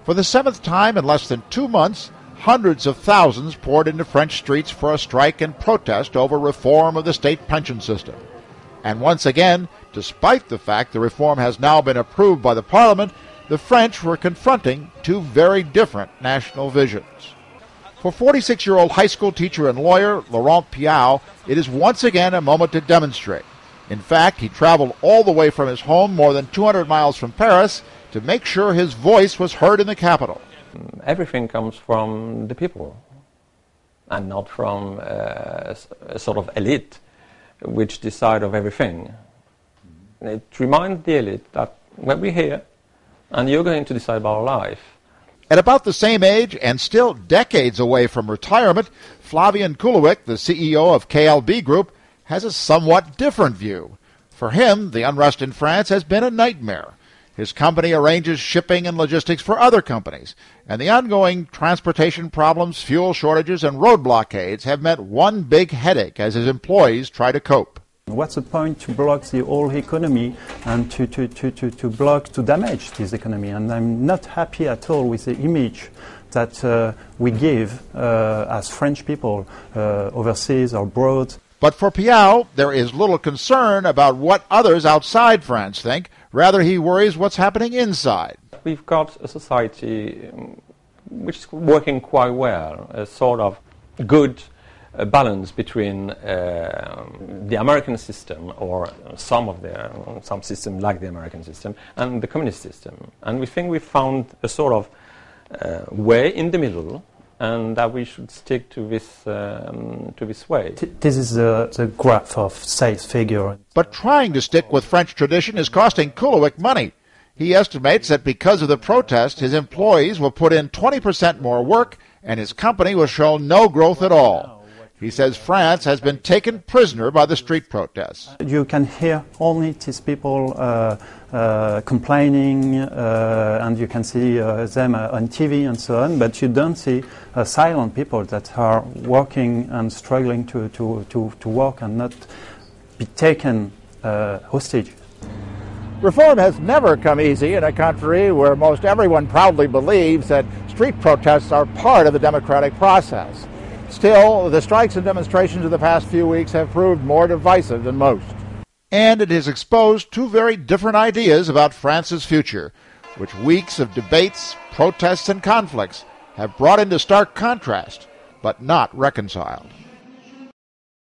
For the seventh time in less than 2 months, hundreds of thousands poured into French streets for a strike and protest over reform of the state pension system. And once again, despite the fact the reform has now been approved by the Parliament, the French were confronting two very different national visions. For 46-year-old high school teacher and lawyer Laurent Piau, it is once again a moment to demonstrate. In fact, he traveled all the way from his home, more than 200 miles from Paris, to make sure his voice was heard in the capital. Everything comes from the people, and not from a sort of elite which decide of everything. It reminds the elite that when we're here, and you're going to decide about our life. At about the same age, and still decades away from retirement, Flavien Kulowiec, the CEO of KLB Group, has a somewhat different view. For him, the unrest in France has been a nightmare. His company arranges shipping and logistics for other companies, and the ongoing transportation problems, fuel shortages, and road blockades have meant one big headache as his employees try to cope. What's the point to block the whole economy and to damage this economy? And I'm not happy at all with the image that we give as French people overseas or abroad. But for Piau, there is little concern about what others outside France think. Rather, he worries what's happening inside. We've got a society which is working quite well, a sort of good balance between the American system, or some system like the American system, and the communist system. And we think we found a sort of way in the middle, and that we should stick to this way. This is the graph of sales figure. But trying to stick with French tradition is costing Kulowiec money. He estimates that because of the protest, his employees will put in 20% more work, and his company will show no growth at all. He says France has been taken prisoner by the street protests. You can hear only these people complaining, and you can see them on TV and so on, but you don't see silent people that are working and struggling to work and not be taken hostage. Reform has never come easy in a country where most everyone proudly believes that street protests are part of the democratic process. Still, the strikes and demonstrations of the past few weeks have proved more divisive than most. And it has exposed two very different ideas about France's future, which weeks of debates, protests, and conflicts have brought into stark contrast, but not reconciled.